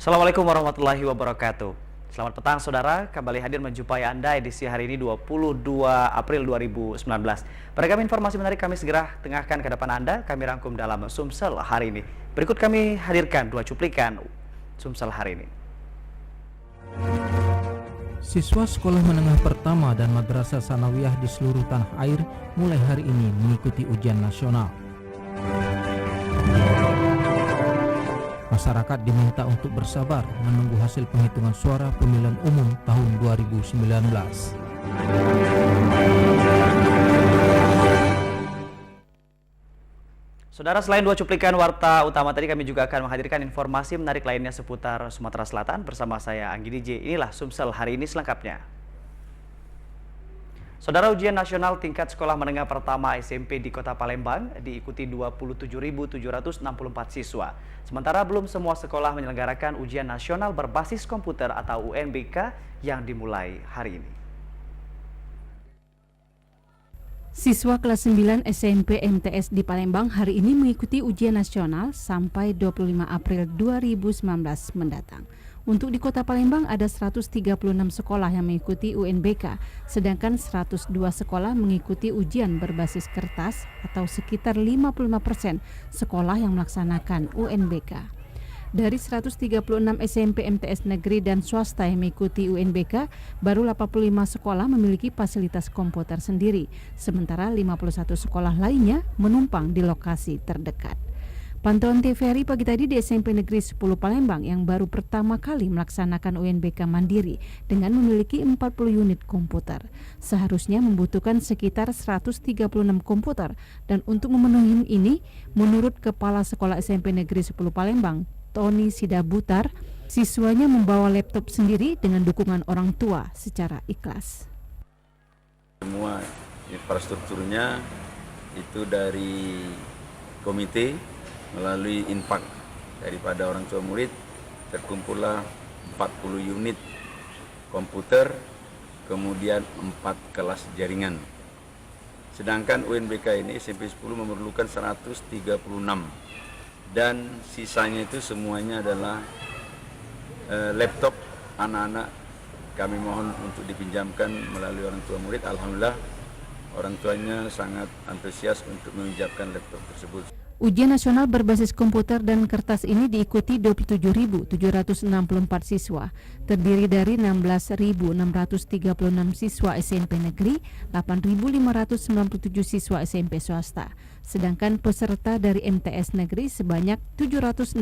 Assalamualaikum warahmatullahi wabarakatuh. Selamat petang saudara, kembali hadir menjumpai Anda edisi hari ini 22 April 2019. Beragam informasi menarik kami segera tengahkan ke depan Anda, kami rangkum dalam Sumsel hari ini. Berikut kami hadirkan dua cuplikan Sumsel hari ini. Siswa sekolah menengah pertama dan madrasah sanawiyah di seluruh tanah air mulai hari ini mengikuti ujian nasional. Masyarakat diminta untuk bersabar menunggu hasil penghitungan suara pemilihan umum tahun 2019. Saudara, selain dua cuplikan warta utama tadi, kami juga akan menghadirkan informasi menarik lainnya seputar Sumatera Selatan bersama saya Anggi DJ. Inilah Sumsel hari ini selengkapnya. Saudara, ujian nasional tingkat sekolah menengah pertama SMP di Kota Palembang diikuti 27.764 siswa. Sementara belum semua sekolah menyelenggarakan ujian nasional berbasis komputer atau UNBK yang dimulai hari ini. Siswa kelas 9 SMP MTS di Palembang hari ini mengikuti ujian nasional sampai 25 April 2019 mendatang. Untuk di Kota Palembang ada 136 sekolah yang mengikuti UNBK, sedangkan 102 sekolah mengikuti ujian berbasis kertas atau sekitar 55% sekolah yang melaksanakan UNBK. Dari 136 SMP MTS negeri dan swasta yang mengikuti UNBK, baru 85 sekolah memiliki fasilitas komputer sendiri, sementara 51 sekolah lainnya menumpang di lokasi terdekat. Pantauan TVRI pagi tadi di SMP Negeri 10 Palembang yang baru pertama kali melaksanakan UNBK mandiri dengan memiliki 40 unit komputer. Seharusnya membutuhkan sekitar 136 komputer dan untuk memenuhi ini, menurut Kepala Sekolah SMP Negeri 10 Palembang, Tony Sidabutar, siswanya membawa laptop sendiri dengan dukungan orang tua secara ikhlas. Semua infrastrukturnya itu dari komite melalui infak daripada orang tua murid, terkumpullah 40 unit komputer, kemudian 4 kelas jaringan. Sedangkan UNBK ini SMP 10 memerlukan 136 dan sisanya itu semuanya adalah laptop anak-anak. Kami mohon untuk dipinjamkan melalui orang tua murid. Alhamdulillah orang tuanya sangat antusias untuk meminjamkan laptop tersebut. Ujian nasional berbasis komputer dan kertas ini diikuti 27.764 siswa, terdiri dari 16.636 siswa SMP negeri, 8.597 siswa SMP swasta. Sedangkan peserta dari MTS negeri sebanyak 765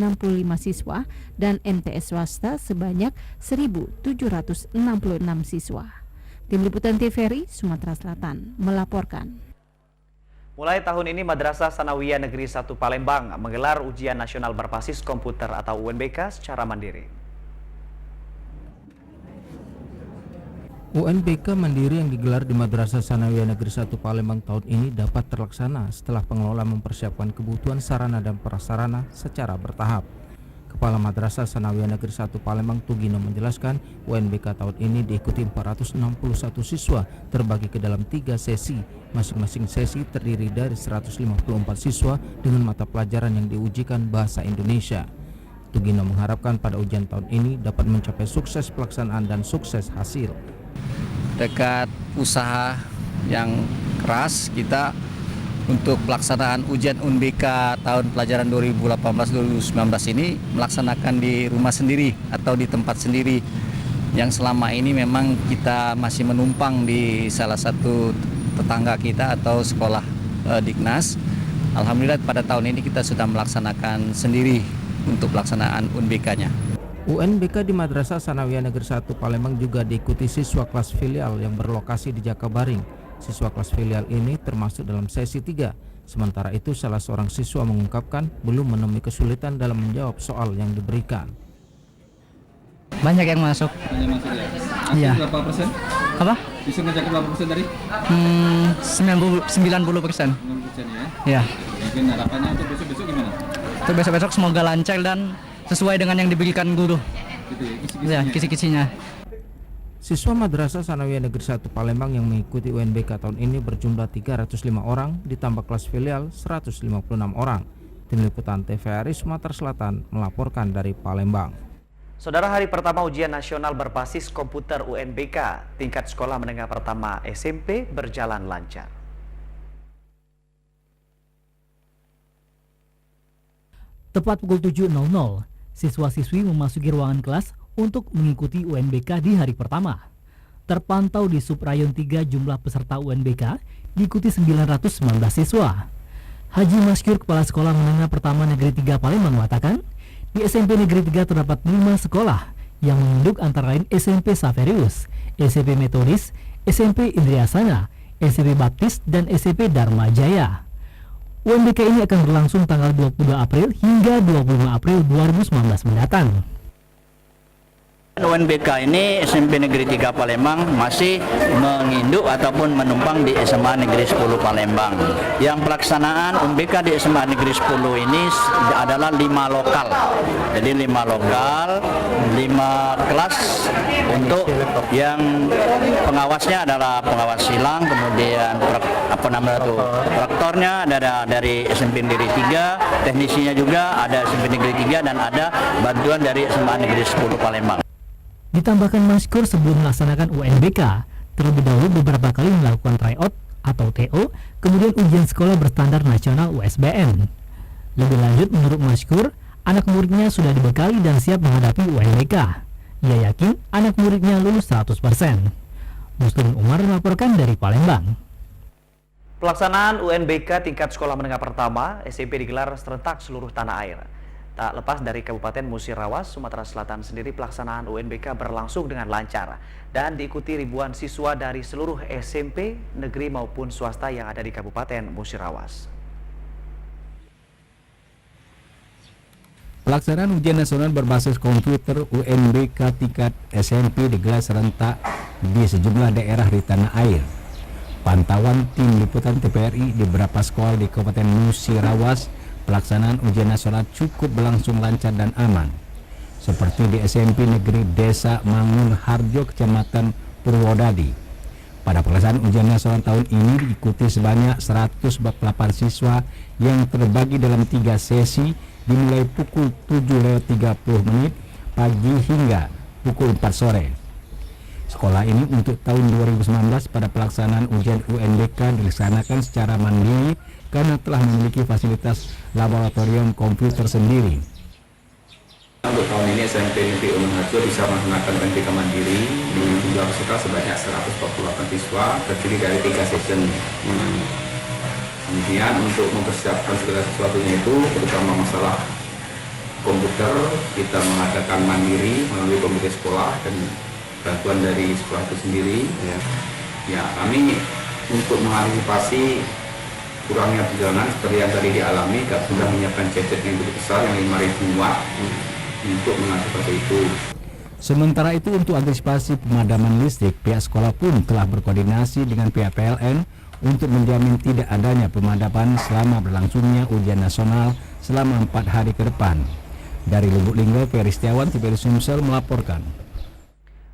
siswa dan MTS swasta sebanyak 1.766 siswa. Tim Liputan TVRI Sumatera Selatan melaporkan. Mulai tahun ini Madrasah Sanawiyah Negeri 1 Palembang menggelar ujian nasional berbasis komputer atau UNBK secara mandiri. UNBK mandiri yang digelar di Madrasah Sanawiyah Negeri 1 Palembang tahun ini dapat terlaksana setelah pengelola mempersiapkan kebutuhan sarana dan prasarana secara bertahap. Kepala Madrasah Sanawiyah Negeri 1 Palembang Tugino menjelaskan UNBK tahun ini diikuti 461 siswa terbagi ke dalam 3 sesi. Masing-masing sesi terdiri dari 154 siswa dengan mata pelajaran yang diujikan bahasa Indonesia. Tugino mengharapkan pada ujian tahun ini dapat mencapai sukses pelaksanaan dan sukses hasil. Dekat usaha yang keras kita untuk pelaksanaan ujian UNBK tahun pelajaran 2018-2019 ini melaksanakan di rumah sendiri atau di tempat sendiri yang selama ini memang kita masih menumpang di salah satu tetangga kita atau sekolah Dignas. Alhamdulillah pada tahun ini kita sudah melaksanakan sendiri untuk pelaksanaan UNBK-nya. UNBK di Madrasah Sanawiyah Negeri 1 Palembang juga diikuti siswa kelas filial yang berlokasi di Jakabaring. Siswa kelas filial ini termasuk dalam sesi 3. Sementara itu salah seorang siswa mengungkapkan belum menemui kesulitan dalam menjawab soal yang diberikan. Banyak yang masuk. Banyak masuk ya? Iya. Berapa persen? Apa? Bisa ngejakin berapa persen dari? 90%. 60% ya? Ya. Mungkin harapannya untuk besok-besok gimana? Untuk besok-besok semoga lancar dan sesuai dengan yang diberikan guru. Gitu ya, kisi-kisinya. Ya, kisi-kisinya. Siswa Madrasah Sanawiyah Negeri 1 Palembang yang mengikuti UNBK tahun ini berjumlah 305 orang, ditambah kelas filial 156 orang. Tim Liputan TVRI Sumatera Selatan melaporkan dari Palembang. Saudara, hari pertama ujian nasional berbasis komputer UNBK tingkat sekolah menengah pertama SMP berjalan lancar. Tepat pukul 7.00, siswa-siswi memasuki ruangan kelas untuk mengikuti UNBK di hari pertama. Terpantau di Subrayon 3 jumlah peserta UNBK diikuti 919 siswa. Haji Maskyur, Kepala Sekolah Menengah Pertama Negeri 3 Palembang mengatakan, di SMP Negeri 3 terdapat 5 sekolah yang menginduk antara lain SMP Saverius, SMP Metodis, SMP Indriasana, SMP Baptis, dan SMP Dharma Jaya. UNBK ini akan berlangsung tanggal 22 April hingga 25 April 2019 mendatang. UNBK ini SMP Negeri 3 Palembang masih menginduk ataupun menumpang di SMA Negeri 10 Palembang. Yang pelaksanaan UNBK di SMA Negeri 10 ini adalah 5 lokal. Jadi 5 lokal, 5 kelas untuk yang pengawasnya adalah pengawas silang, kemudian praktornya ada dari SMP Negeri 3, teknisinya juga ada SMP Negeri 3 dan ada bantuan dari SMA Negeri 10 Palembang. Ditambahkan Maskur, sebelum melaksanakan UNBK, terlebih dahulu beberapa kali melakukan tryout atau TO, kemudian ujian sekolah berstandar nasional USBN. Lebih lanjut, menurut Maskur, anak muridnya sudah dibekali dan siap menghadapi UNBK. Ia yakin anak muridnya lulus 100%. Muslim Umar melaporkan dari Palembang. Pelaksanaan UNBK tingkat sekolah menengah pertama SMP digelar serentak seluruh tanah air. Tak lepas dari Kabupaten Musirawas, Sumatera Selatan sendiri, pelaksanaan UNBK berlangsung dengan lancar dan diikuti ribuan siswa dari seluruh SMP, negeri maupun swasta yang ada di Kabupaten Musirawas. Pelaksanaan ujian nasional berbasis komputer UNBK tingkat SMP digelar serentak di sejumlah daerah di tanah air. Pantauan tim liputan TVRI di beberapa sekolah di Kabupaten Musirawas, pelaksanaan ujian nasional cukup berlangsung lancar dan aman. Seperti di SMP Negeri Desa Mangun Harjo, Kecamatan Purwodadi. Pada pelaksanaan ujian nasional tahun ini diikuti sebanyak 148 siswa yang terbagi dalam 3 sesi dimulai pukul 7.30 pagi hingga pukul 4 sore. Sekolah ini untuk tahun 2019 pada pelaksanaan ujian UNBK dilaksanakan secara mandiri karena telah memiliki fasilitas laboratorium komputer sendiri. Untuk tahun ini SMP Negeri Ulun Harjo bisa melaksanakan UNBK mandiri di jumlah peserta sebanyak 148 siswa, terdiri dari 3 session. Kemudian untuk mempersiapkan segala sesuatunya itu, terutama masalah komputer, kita mengadakan mandiri melalui komite sekolah dan bantuan dari sekolah itu sendiri. Ya, kami untuk mengantisipasi kurangnya perjalanan seperti yang tadi dialami, kami sudah menyiapkan chat yang cukup besar yang 5.000 watt untuk mengantisipasi itu. Sementara itu, untuk antisipasi pemadaman listrik, pihak sekolah pun telah berkoordinasi dengan pihak PLN untuk menjamin tidak adanya pemadaman selama berlangsungnya ujian nasional selama 4 hari ke depan. Dari Lubuk Linggau, Ferry Setiawan, TVRI Sumsel melaporkan.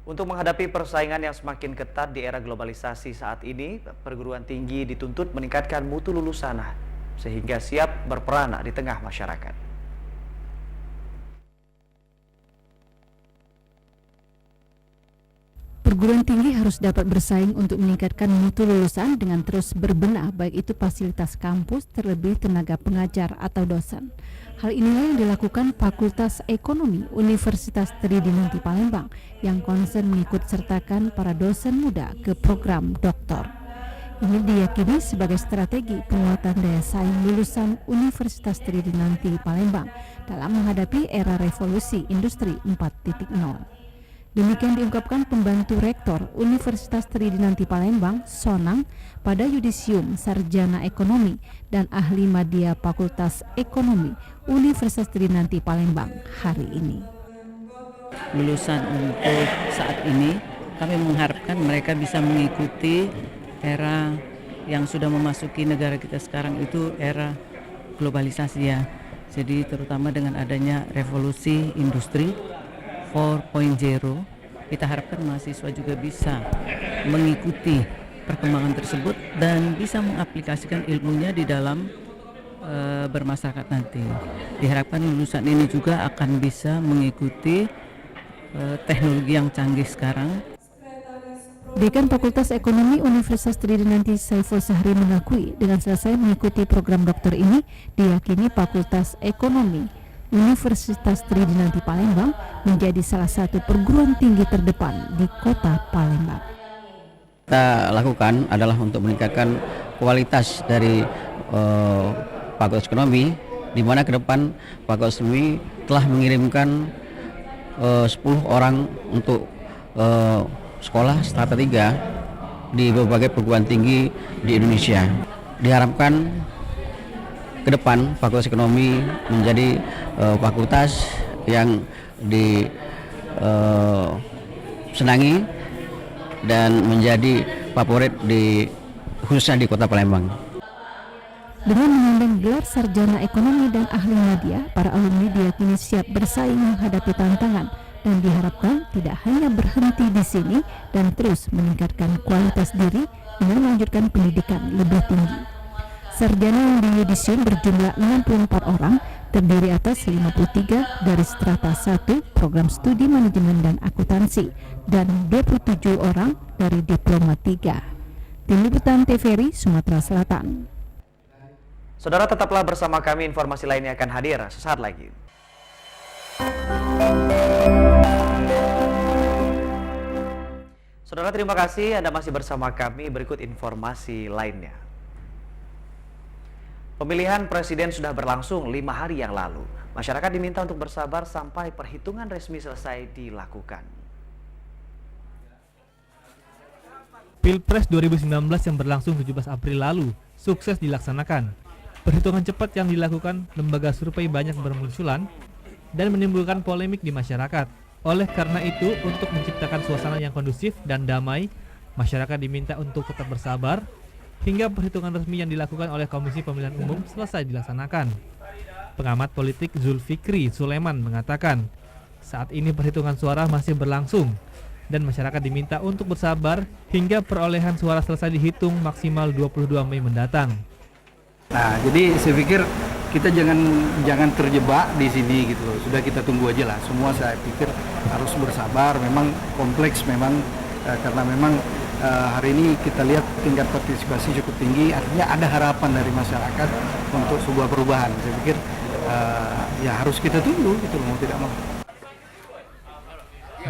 Untuk menghadapi persaingan yang semakin ketat di era globalisasi saat ini, perguruan tinggi dituntut meningkatkan mutu lulusan sehingga siap berperan di tengah masyarakat. Perguruan tinggi harus dapat bersaing untuk meningkatkan mutu lulusan dengan terus berbenah, baik itu fasilitas kampus, terlebih tenaga pengajar atau dosen. Hal inilah yang dilakukan Fakultas Ekonomi Universitas Tridinanti Palembang yang konsen mengikut sertakan para dosen muda ke program doktor. Ini diyakini sebagai strategi penguatan daya saing lulusan Universitas Tridinanti Palembang dalam menghadapi era revolusi industri 4.0. Demikian diungkapkan pembantu rektor Universitas Tridinanti Palembang, Sonang, pada yudisium Sarjana Ekonomi dan Ahli Madya Fakultas Ekonomi Universitas Tridinanti Palembang hari ini. Lulusan untuk saat ini, kami mengharapkan mereka bisa mengikuti era yang sudah memasuki negara kita sekarang, itu era globalisasi ya. Jadi terutama dengan adanya revolusi industri 4.0, kita harapkan mahasiswa juga bisa mengikuti perkembangan tersebut dan bisa mengaplikasikan ilmunya di dalam bermasyarakat nanti. Diharapkan lulusan ini juga akan bisa mengikuti teknologi yang canggih sekarang. Dekan Fakultas Ekonomi Universitas Tridinanti Saiful Sahri mengakui dengan selesai mengikuti program dokter ini, diyakini Fakultas Ekonomi Universitas Tridinanti Palembang menjadi salah satu perguruan tinggi terdepan di kota Palembang. Kita lakukan adalah untuk meningkatkan kualitas dari Fakultas Ekonomi, di mana ke depan Fakultas Ekonomi telah mengirimkan 10 orang untuk sekolah strata 3 di berbagai perguruan tinggi di Indonesia. Diharapkan ke depan Fakultas Ekonomi menjadi fakultas yang disenangi dan menjadi favorit khususnya di Kota Palembang. Dengan menyandang gelar sarjana ekonomi dan ahli media, para alumni diyakini siap bersaing menghadapi tantangan dan diharapkan tidak hanya berhenti di sini dan terus meningkatkan kualitas diri dengan melanjutkan pendidikan lebih tinggi. Sarjana yang diyudisium berjumlah 64 orang, terdiri atas 53 dari strata 1 program studi manajemen dan akuntansi dan 27 orang dari diploma 3. Tim Liputan TVRI Sumatera Selatan. Saudara, tetaplah bersama kami, informasi lainnya akan hadir sesaat lagi. Saudara, terima kasih Anda masih bersama kami. Berikut informasi lainnya. Pemilihan presiden sudah berlangsung 5 hari yang lalu. Masyarakat diminta untuk bersabar sampai perhitungan resmi selesai dilakukan. Pilpres 2019 yang berlangsung 17 April lalu sukses dilaksanakan. Perhitungan cepat yang dilakukan lembaga survei banyak bermunculan dan menimbulkan polemik di masyarakat. Oleh karena itu, untuk menciptakan suasana yang kondusif dan damai, masyarakat diminta untuk tetap bersabar hingga perhitungan resmi yang dilakukan oleh Komisi Pemilihan Umum selesai dilaksanakan. Pengamat politik Zulfikri Sulaiman mengatakan, saat ini perhitungan suara masih berlangsung dan masyarakat diminta untuk bersabar hingga perolehan suara selesai dihitung maksimal 22 Mei mendatang. Nah, jadi saya pikir kita jangan terjebak di sini gitu loh. Sudah kita tunggu aja lah. Semua saya pikir harus bersabar. Memang kompleks memang karena memang hari ini kita lihat tingkat partisipasi cukup tinggi. Artinya ada harapan dari masyarakat untuk sebuah perubahan. Saya pikir ya harus kita tunggu gitu loh, mau tidak mau.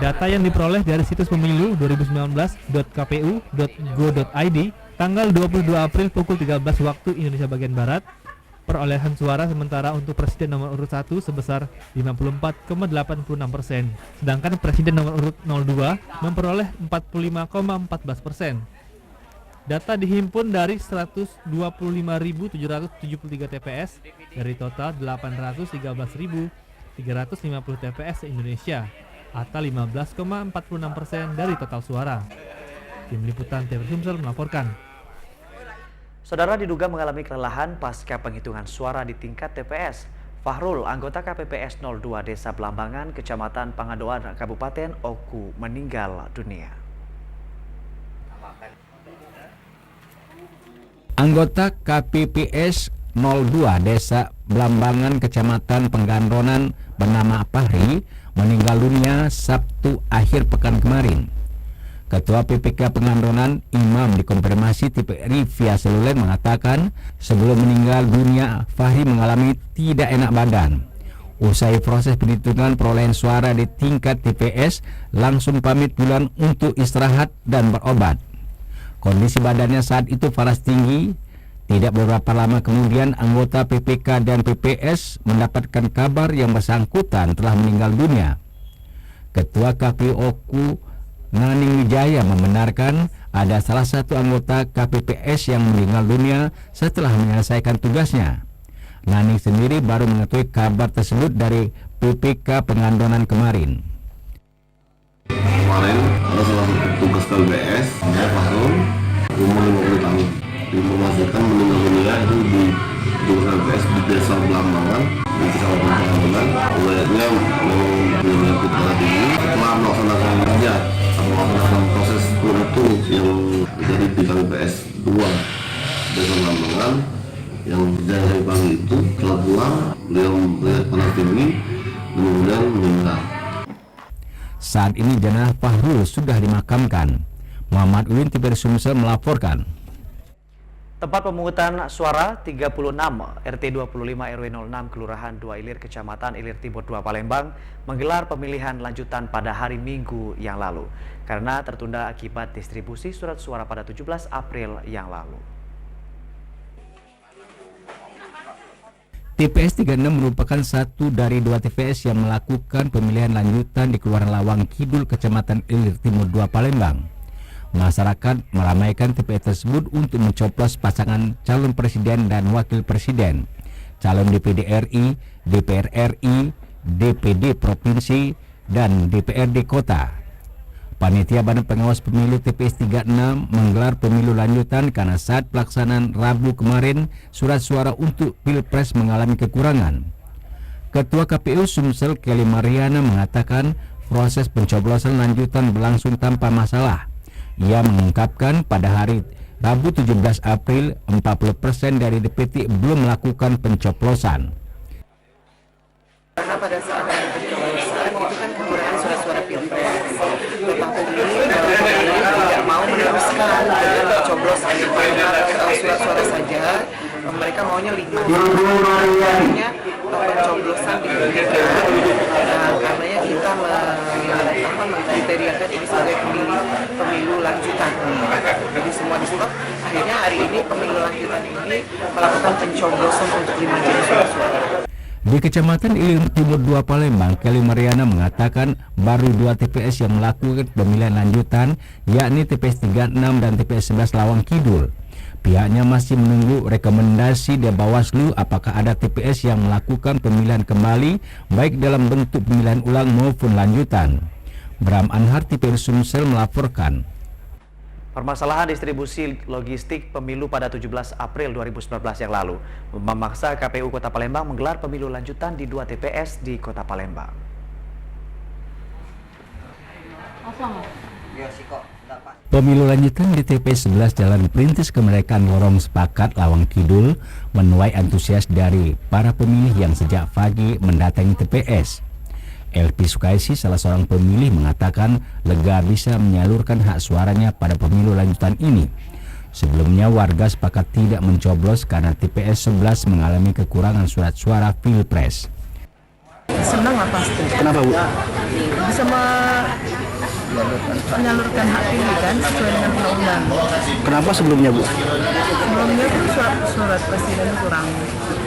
Data yang diperoleh dari situs pemilu 2019.kpu.go.id tanggal 22 April pukul 13 waktu Indonesia bagian Barat, perolehan suara sementara untuk Presiden nomor urut 1 sebesar 54,86%, sedangkan Presiden nomor urut 02 memperoleh 45,14%. Data dihimpun dari 125.773 TPS dari total 813.350 TPS se-Indonesia, atau 15,46% dari total suara. Tim Liputan TVRI Sumsel melaporkan. Saudara, diduga mengalami kelelahan pasca penghitungan suara di tingkat TPS. Fahrul, anggota KPPS 02 Desa Belambangan, Kecamatan Pangandoan, Kabupaten Oku, meninggal dunia. Anggota KPPS 02 Desa Belambangan, Kecamatan Pengandonan bernama Fahri meninggal dunia Sabtu akhir pekan kemarin. Ketua PPK Pengandonan Imam dikonfirmasi TVRI via seluler mengatakan sebelum meninggal dunia Fahri mengalami tidak enak badan. Usai proses penghitungan perolehan suara di tingkat TPS langsung pamit pulang untuk istirahat dan berobat. Kondisi badannya saat itu panas tinggi. Tidak beberapa lama kemudian anggota PPK dan PPS mendapatkan kabar yang bersangkutan telah meninggal dunia. Ketua KPU Oku Naning Wijaya membenarkan ada salah satu anggota KPPS yang meninggal dunia setelah menyelesaikan tugasnya. Naning sendiri baru mengetahui kabar tersebut dari PPK Pengandonan kemarin. Kemarin ada salah satu petugas KPPS, saya Fahrul, umur 50 tahun. Diinformasikan meninggal dunia itu di petugas KPPS di Desa Belambangan, di Kecamatan Pengandonan. Riwayatnya mempunyai darah tinggi setelah melaksanakan kerja. Melakukan proses itu yang terjadi di KPPS 2 Desa Belambangan yang terjadi hari pagi itu setelah pulang beliau melihat panas tinggi kemudian meninggal. Saat ini jenazah Fahrul sudah dimakamkan. Muhammad Ulin TVRI Sumsel melaporkan. Tempat pemungutan suara 36 RT 25 RW 06 Kelurahan 2 Ilir Kecamatan Ilir Timur 2 Palembang menggelar pemilihan lanjutan pada hari Minggu yang lalu karena tertunda akibat distribusi surat suara pada 17 April yang lalu. TPS 36 merupakan satu dari 2 TPS yang melakukan pemilihan lanjutan di Kelurahan Lawang Kidul Kecamatan Ilir Timur 2 Palembang. Masyarakat meramaikan TPS tersebut untuk mencoblos pasangan calon presiden dan wakil presiden, calon DPD RI, DPR RI, DPD Provinsi, dan DPRD Kota. Panitia Badan Pengawas Pemilu TPS 36 menggelar pemilu lanjutan karena saat pelaksanaan Rabu kemarin surat suara untuk Pilpres mengalami kekurangan. Ketua KPU Sumsel Kelly Mariana mengatakan proses pencoblosan lanjutan berlangsung tanpa masalah. Ia mengungkapkan pada hari Rabu 17 April 40% dari DPT belum melakukan pencoblosan. Karena pada saat pencoblosan itu kan kekurangan surat-suara Pilpres. Bapak pemilih tidak mau meneruskan dengan mencoblos surat-suara saja. Mereka maunya 5. Akhirnya pencoblosan dihentikan karenanya kita mengkriteriakan ini sebagai pemilu lanjutan. Jadi semua di stop. Akhirnya hari ini pemilu lanjutan ini melakukan pencoblosan untuk 5 jenis surat-suara. Di Kecamatan Ilir Timur 2 Palembang, Kelly Mariana mengatakan baru 2 TPS yang melakukan pemilihan lanjutan, yakni TPS 36 dan TPS 11 Lawang Kidul. Pihaknya masih menunggu rekomendasi dari Bawaslu apakah ada TPS yang melakukan pemilihan kembali baik dalam bentuk pemilihan ulang maupun lanjutan. Bram Anhar TVRI Sumsel melaporkan. Permasalahan distribusi logistik pemilu pada 17 April 2019 yang lalu memaksa KPU Kota Palembang menggelar pemilu lanjutan di 2 TPS di Kota Palembang. Pemilu lanjutan di TPS 11 Jalan Perintis Kemerdekaan Lorong Sepakat Lawang Kidul menuai antusias dari para pemilih yang sejak pagi mendatangi TPS. LP Sukaisi, salah seorang pemilih, mengatakan lega bisa menyalurkan hak suaranya pada pemilu lanjutan ini. Sebelumnya warga sepakat tidak mencoblos karena TPS 11 mengalami kekurangan surat suara Pilpres. Senang lah pasti. Kenapa, Bu? Bisa menyalurkan hak pilih kan sesuai dengan undang-undang. Kenapa sebelumnya, Bu? Sebelumnya itu surat presiden kurang.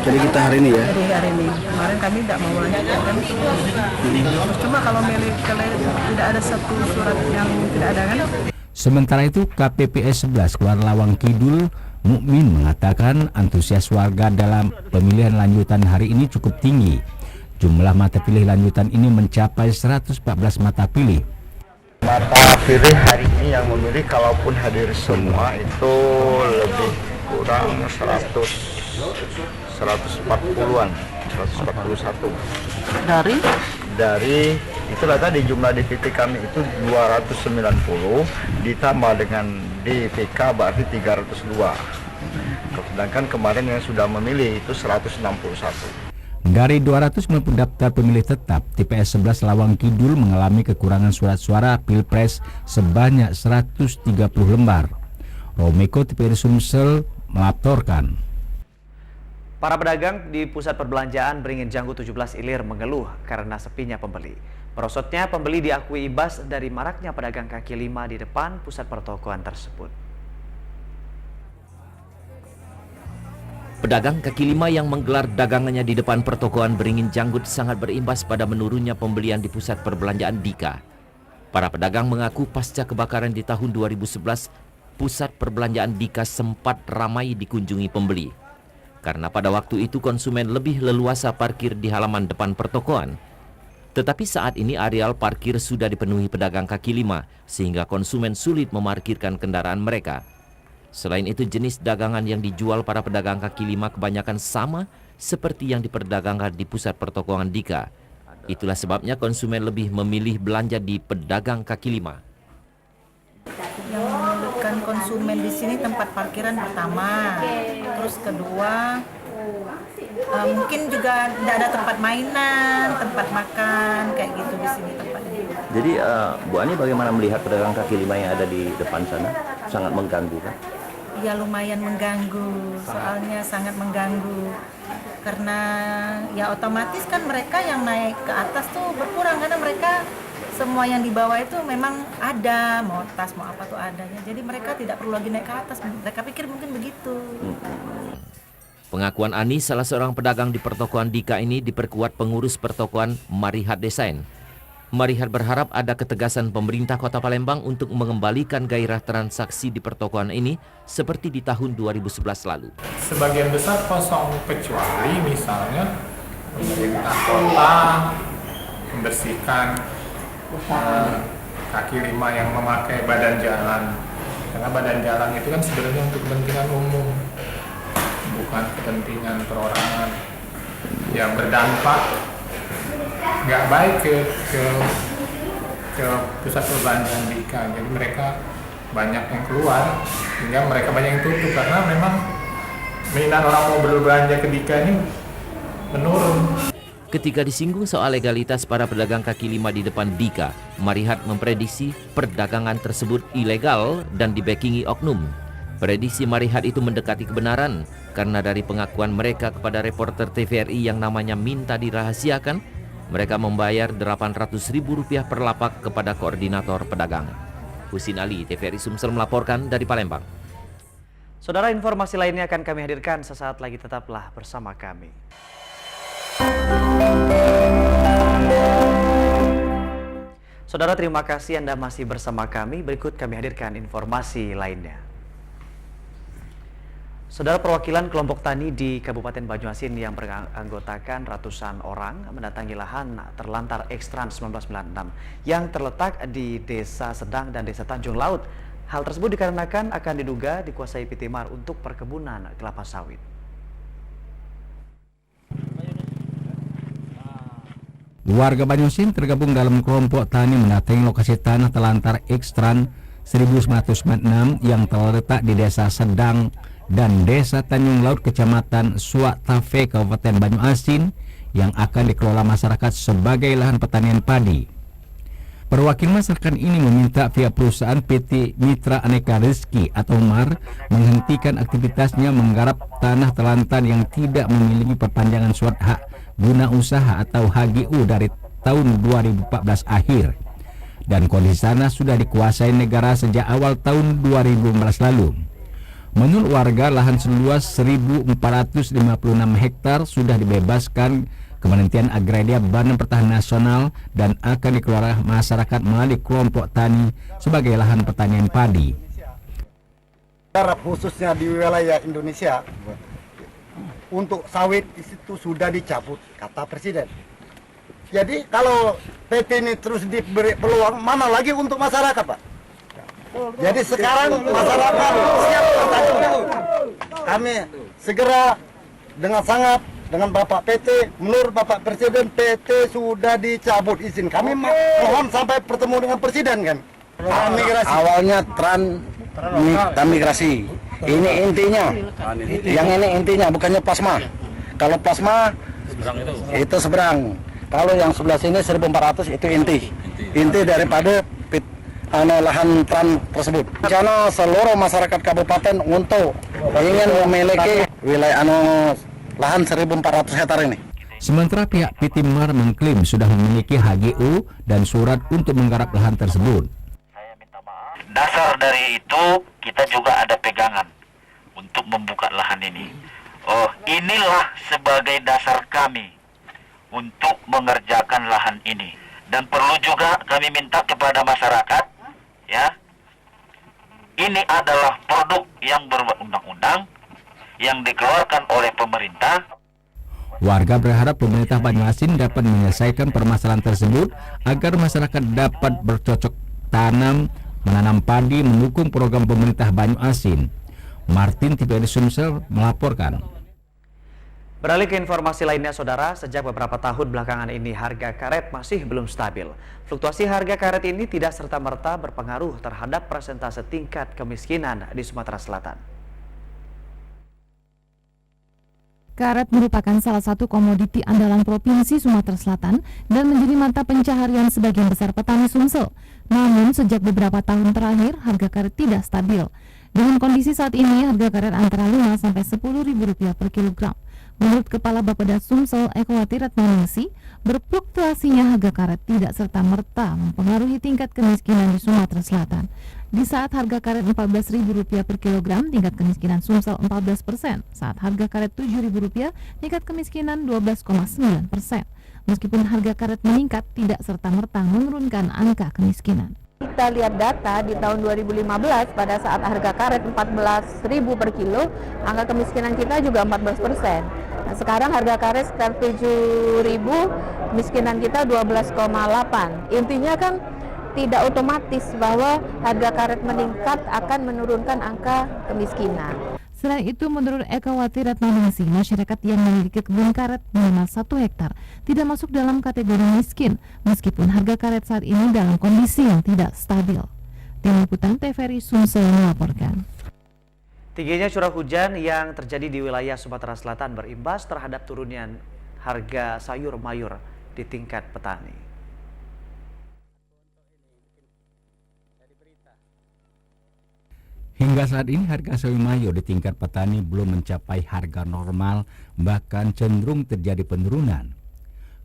Jadi kita hari ini ya? Jadi hari ini. Kemarin kami tidak mau melanjutkan kan. Cuma kalau milih tidak ada satu surat yang tidak ada kan. Sementara itu KPPS 11 Kelurahan Lawang Kidul Mukmin mengatakan antusias warga dalam pemilihan lanjutan hari ini cukup tinggi. Jumlah mata pilih lanjutan ini mencapai 114 mata pilih. Mata pilih hari ini yang memilih kalaupun hadir semua itu lebih kurang 140-an, 141. Dari itulah tadi jumlah DPT kami itu 290 ditambah dengan DPK berarti 302. Sedangkan kemarin yang sudah memilih itu 161. Dari 290 daftar pemilih tetap, TPS 11 Lawang Kidul mengalami kekurangan surat suara Pilpres sebanyak 130 lembar. Romeko TVRI Sumsel melaporkan. Para pedagang di pusat perbelanjaan Beringin Janggu 17 Ilir mengeluh karena sepinya pembeli. Merosotnya pembeli diakui imbas dari maraknya pedagang kaki lima di depan pusat pertokoan tersebut. Pedagang kaki lima yang menggelar dagangannya di depan pertokoan Beringin Janggut sangat berimbas pada menurunnya pembelian di pusat perbelanjaan Dika. Para pedagang mengaku pasca kebakaran di tahun 2011, pusat perbelanjaan Dika sempat ramai dikunjungi pembeli. Karena pada waktu itu konsumen lebih leluasa parkir di halaman depan pertokoan. Tetapi saat ini areal parkir sudah dipenuhi pedagang kaki lima, sehingga konsumen sulit memarkirkan kendaraan mereka. Selain itu, jenis dagangan yang dijual para pedagang kaki lima kebanyakan sama seperti yang diperdagangkan di pusat pertokoan Dika. Itulah sebabnya konsumen lebih memilih belanja di pedagang kaki lima. Yang menurutkan konsumen di sini tempat parkiran pertama, terus kedua mungkin juga tidak ada tempat mainan, tempat makan kayak gitu di sini tempatnya. Jadi Bu Ani bagaimana melihat pedagang kaki lima yang ada di depan sana? Sangat mengganggu kan? Ya lumayan mengganggu, soalnya sangat mengganggu. Karena ya otomatis kan mereka yang naik ke atas tuh berkurang karena mereka semua yang di bawah itu memang ada, mau tas mau apa tuh adanya. Jadi mereka tidak perlu lagi naik ke atas. Mereka pikir mungkin begitu. Pengakuan Ani, salah seorang pedagang di pertokoan Dika ini, diperkuat pengurus pertokoan Marihat Desain. Marihat berharap ada ketegasan pemerintah Kota Palembang untuk mengembalikan gairah transaksi di pertokoan ini seperti di tahun 2011 lalu. Sebagian besar kosong, kecuali misalnya pemerintah kota membersihkan kaki lima yang memakai badan jalan. Karena badan jalan itu kan sebenarnya untuk kepentingan umum, bukan kepentingan perorangan, yang berdampak nggak baik ke pusat perbelanjaan Dika. Jadi mereka banyak yang keluar, sehingga mereka banyak yang tutup karena memang minat orang mau berbelanja ke Dika ini menurun. Ketika disinggung soal legalitas para pedagang kaki lima di depan Dika, Marihat memprediksi perdagangan tersebut ilegal dan dibackingi oknum. Prediksi Marihat itu mendekati kebenaran karena dari pengakuan mereka kepada reporter TVRI yang namanya minta dirahasiakan, mereka membayar Rp800.000 per lapak kepada koordinator pedagang. Husin Ali, TVRI Sumsel melaporkan dari Palembang. Saudara, informasi lainnya akan kami hadirkan sesaat lagi, tetaplah bersama kami. Saudara, terima kasih Anda masih bersama kami. Berikut kami hadirkan informasi lainnya. Saudara, perwakilan kelompok tani di Kabupaten Banyuasin yang beranggotakan ratusan orang mendatangi lahan terlantar X-Trans 1996 yang terletak di Desa Sedang dan Desa Tanjung Laut. Hal tersebut dikarenakan akan diduga dikuasai PT Mar untuk perkebunan kelapa sawit. Warga Banyuasin tergabung dalam kelompok tani mendatangi lokasi tanah telantar X-Trans 1996 yang terletak di Desa Sedang dan Desa Tanjung Laut, Kecamatan Suwaktafe, Kabupaten Banyuasin, yang akan dikelola masyarakat sebagai lahan pertanian padi. Perwakilan masyarakat ini meminta pihak perusahaan PT Mitra Aneka Rezeki atau MAR menghentikan aktivitasnya menggarap tanah telantar yang tidak memiliki perpanjangan surat hak guna usaha atau HGU dari tahun 2014 akhir. Dan kondisi tanah sudah dikuasai negara sejak awal tahun 2015 lalu. Menurut warga, lahan seluas 1.456 hektar sudah dibebaskan Kementerian Agraria Badan Pertanian Nasional dan akan dikelola masyarakat melalui kelompok tani sebagai lahan pertanian padi. Khususnya di wilayah Indonesia, untuk sawit itu sudah dicabut, kata Presiden. Jadi kalau PT ini terus diberi peluang, mana lagi untuk masyarakat, Pak? Jadi sekarang masyarakat siap bertanggung jawab. Kami segera dengan sangat dengan Bapak PT, menurut Bapak Presiden, PT sudah dicabut izin. Kami mohon sampai bertemu dengan Presiden kan. Awalnya transmigrasi. Ini intinya. Yang ini intinya, bukannya plasma. Kalau plasma itu seberang. Kalau yang sebelah sini 1.400 itu inti. Inti daripada lahan tran tersebut. Rencana seluruh masyarakat kabupaten untuk ingin memiliki wilayah lahan 1.400 hektar ini. Sementara pihak PT MAR mengklaim sudah memiliki HGU dan surat untuk menggarap lahan tersebut. Dasar dari itu kita juga ada pegangan untuk membuka lahan ini. Oh, inilah sebagai dasar kami untuk mengerjakan lahan ini. Dan perlu juga kami minta kepada masyarakat, ya, ini adalah produk yang berundang-undang yang dikeluarkan oleh pemerintah. Warga berharap pemerintah Banyuasin dapat menyelesaikan permasalahan tersebut agar masyarakat dapat bercocok tanam, menanam padi, mendukung program pemerintah Banyuasin. Martin, TVRI Sumsel melaporkan. Beralih ke informasi lainnya, saudara, sejak beberapa tahun belakangan ini harga karet masih belum stabil. Fluktuasi harga karet ini tidak serta-merta berpengaruh terhadap persentase tingkat kemiskinan di Sumatera Selatan. Karet merupakan salah satu komoditi andalan Provinsi Sumatera Selatan dan menjadi mata pencaharian sebagian besar petani Sumsel. Namun, sejak beberapa tahun terakhir, harga karet tidak stabil. Dengan kondisi saat ini, harga karet antara 5 sampai Rp10.000 per kilogram. Menurut Kepala Bapeda Sumsel, Ekowati Ratnaningsi, berfluktuasinya harga karet tidak serta-merta mempengaruhi tingkat kemiskinan di Sumatera Selatan. Di saat harga karet Rp14.000 per kilogram, tingkat kemiskinan Sumsel 14%. Saat harga karet Rp7.000, tingkat kemiskinan 12,9%. Meskipun harga karet meningkat, tidak serta-merta menurunkan angka kemiskinan. Kita lihat data di tahun 2015 pada saat harga karet 14.000 per kilo, angka kemiskinan kita juga 14%. Nah, sekarang harga karet sekitar 7.000, kemiskinan kita 12,8. Intinya kan tidak otomatis bahwa harga karet meningkat akan menurunkan angka kemiskinan. Selain itu, menurut Ekowati Ratnaningsi, masyarakat yang memiliki kebun karet minimal 1 hektar tidak masuk dalam kategori miskin, meskipun harga karet saat ini dalam kondisi yang tidak stabil. Tim Liputan TVRI Sumsel melaporkan. Tingginya curah hujan yang terjadi di wilayah Sumatera Selatan berimbas terhadap turunnya harga sayur mayur di tingkat petani. Hingga saat ini harga sayur mayur di tingkat petani belum mencapai harga normal, bahkan cenderung terjadi penurunan.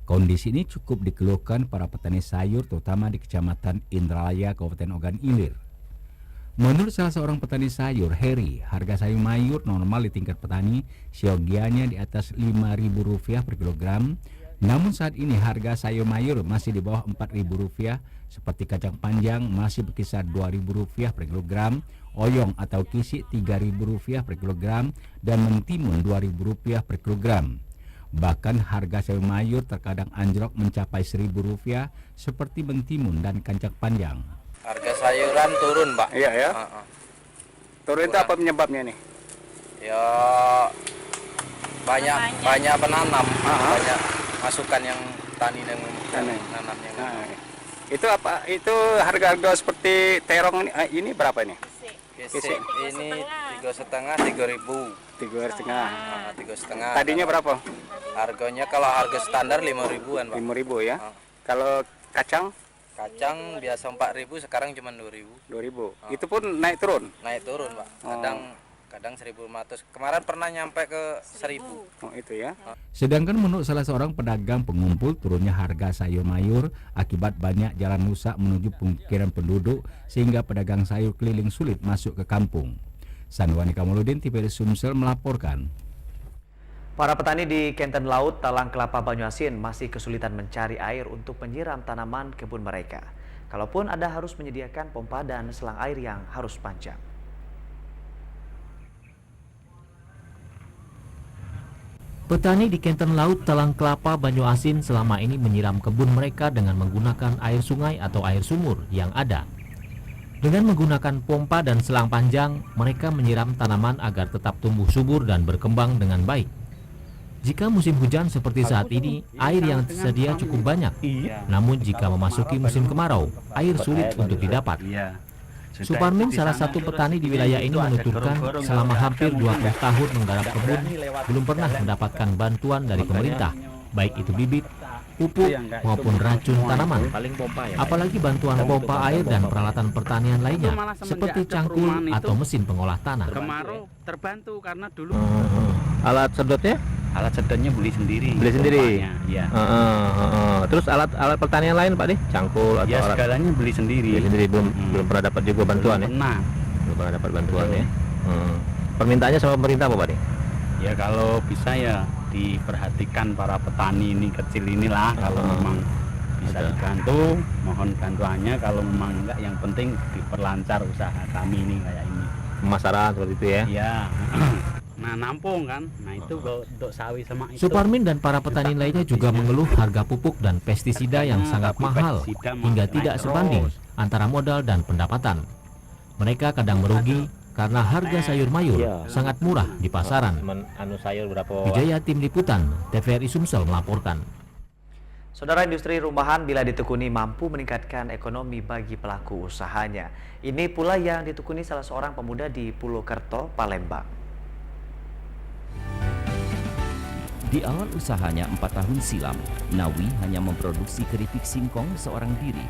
Kondisi ini cukup dikeluhkan para petani sayur terutama di Kecamatan Indralaya, Kabupaten Ogan Ilir. Menurut salah seorang petani sayur, Heri, harga sayur mayur normal di tingkat petani siogianya di atas Rp5.000 per kilogram. Namun saat ini harga sayur mayur masih di bawah Rp4.000, seperti kacang panjang masih berkisar Rp2.000 per kilogram, oyong atau kisik Rp3.000 per kilogram, dan mentimun Rp2.000 per kilogram. Bahkan harga sayur mayur terkadang anjlok mencapai Rp1.000 seperti mentimun dan kacang panjang. Harga sayuran turun, Pak. Iya ya. Turun itu apa penyebabnya nih? Ya banyak penanam, banyak masukan yang tani dan nanamnya. Itu apa? Itu harga-harga seperti terong ini berapa ini? Kisik ini 3,5, 3.000. 3,5. 3,5. Tadinya berapa? Harganya kalau harga standar 5.000-an, Pak. 5.000 ya. Kalau kacang? Kacang biasa 4.000, sekarang cuma 2.000. 2.000. Itu pun naik turun? Naik turun, Pak. Kadang 1.500. Kemarin pernah nyampe ke 1.000. Oh, itu ya. Sedangkan menurut salah seorang pedagang pengumpul, turunnya harga sayur mayur akibat banyak jalan rusak menuju pemukiman penduduk sehingga pedagang sayur keliling sulit masuk ke kampung. Sanwani Kamaludin, TVRI Sumsel melaporkan. Para petani di Kenten Laut, Talang Kelapa, Banyuasin masih kesulitan mencari air untuk menyiram tanaman kebun mereka. Kalaupun ada harus menyediakan pompa dan selang air yang harus panjang. Petani di Kenten Laut, Talang Kelapa, Banyuasin selama ini menyiram kebun mereka dengan menggunakan air sungai atau air sumur yang ada. Dengan menggunakan pompa dan selang panjang, mereka menyiram tanaman agar tetap tumbuh subur dan berkembang dengan baik. Jika musim hujan seperti saat ini, air yang tersedia cukup banyak. Namun jika memasuki musim kemarau, air sulit untuk didapat. Suparmin, salah satu petani di wilayah ini, menuturkan selama hampir 20 tahun menggarap kebun, belum pernah mendapatkan bantuan dari pemerintah, baik itu bibit, pupuk, maupun racun tanaman. Apalagi bantuan pompa air dan peralatan pertanian lainnya, seperti cangkul atau mesin pengolah tanah. Kemarau terbantu karena dulu Alat sedotnya? alat sedotnya beli sendiri. Beli sendiri. Ya. Terus alat pertanian lain, Pak, cangkul atau Ya alat? segalanya beli sendiri. Beli sendiri, belum pernah dapat juga bantuan ya? Belum pernah dapat bantuan ya. Permintaannya sama pemerintah apa, Pak? Ya kalau bisa ya diperhatikan para petani ini kecil inilah, kalau memang bisa dibantu, mohon bantuannya. Kalau memang enggak, yang penting diperlancar usaha kami ini kayak ini. Pemasaran seperti itu ya? Iya. Nah, nampung kan. Nah, itu untuk sawi sama itu. Suparmin dan para petani lainnya juga mengeluh harga pupuk dan pestisida yang sangat mahal hingga tidak sebanding antara modal dan pendapatan. Mereka kadang merugi karena harga sayur mayur sangat murah di pasaran. Wijaya, Tim Liputan, TVRI Sumsel melaporkan. Saudara, industri rumahan bila ditekuni mampu meningkatkan ekonomi bagi pelaku usahanya. Ini pula yang ditekuni salah seorang pemuda di Pulau Kerto, Palembang. Di awal usahanya 4 tahun silam, Nawi hanya memproduksi keripik singkong seorang diri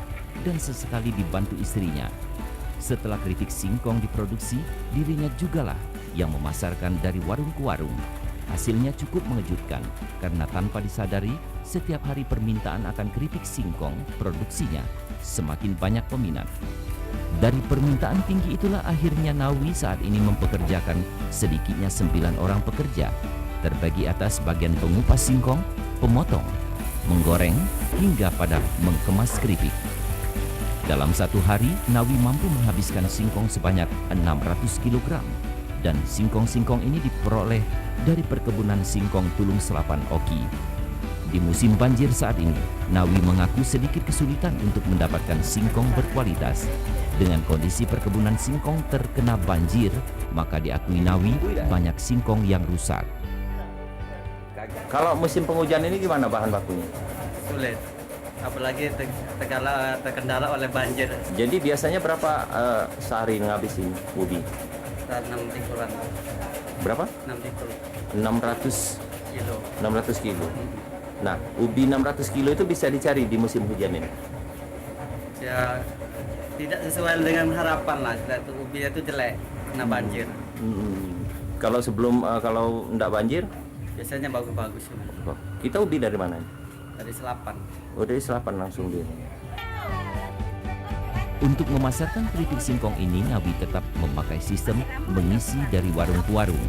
dan sesekali dibantu istrinya. Setelah keripik singkong diproduksi, dirinya jugalah yang memasarkan dari warung ke warung. Hasilnya cukup mengejutkan karena tanpa disadari, setiap hari permintaan akan keripik singkong produksinya semakin banyak peminat. Dari permintaan tinggi itulah akhirnya Nawi saat ini mempekerjakan sedikitnya 9 orang pekerja, terbagi atas bagian pengupas singkong, pemotong, menggoreng, hingga pada mengemas keripik. Dalam satu hari, Nawi mampu menghabiskan singkong sebanyak 600 kg. Dan singkong-singkong ini diperoleh dari perkebunan singkong Tulung Selapan Oki. Di musim banjir saat ini, Nawi mengaku sedikit kesulitan untuk mendapatkan singkong berkualitas. Dengan kondisi perkebunan singkong terkena banjir, maka diakui Nawi banyak singkong yang rusak. Kalau musim penghujan ini gimana bahan bakunya? Sulit, apalagi terkendala oleh banjir. Jadi biasanya berapa sehari ngabisin ubi? 6 tikulan. Berapa? 6 tikul. 600 kilo. 600 kilo. Nah, ubi 600 kilo itu bisa dicari di musim hujan ini? Ya, tidak sesuai dengan harapan lah. Ubinya itu jelek, kena banjir. Kalau sebelum kalau enggak banjir? Biasanya bagus-bagus. Kita ubi dari mana? Dari Selapan. Oh, dari Selapan langsung dia. Untuk memasarkan keripik singkong ini, Nawi tetap memakai sistem mengisi dari warung ke warung.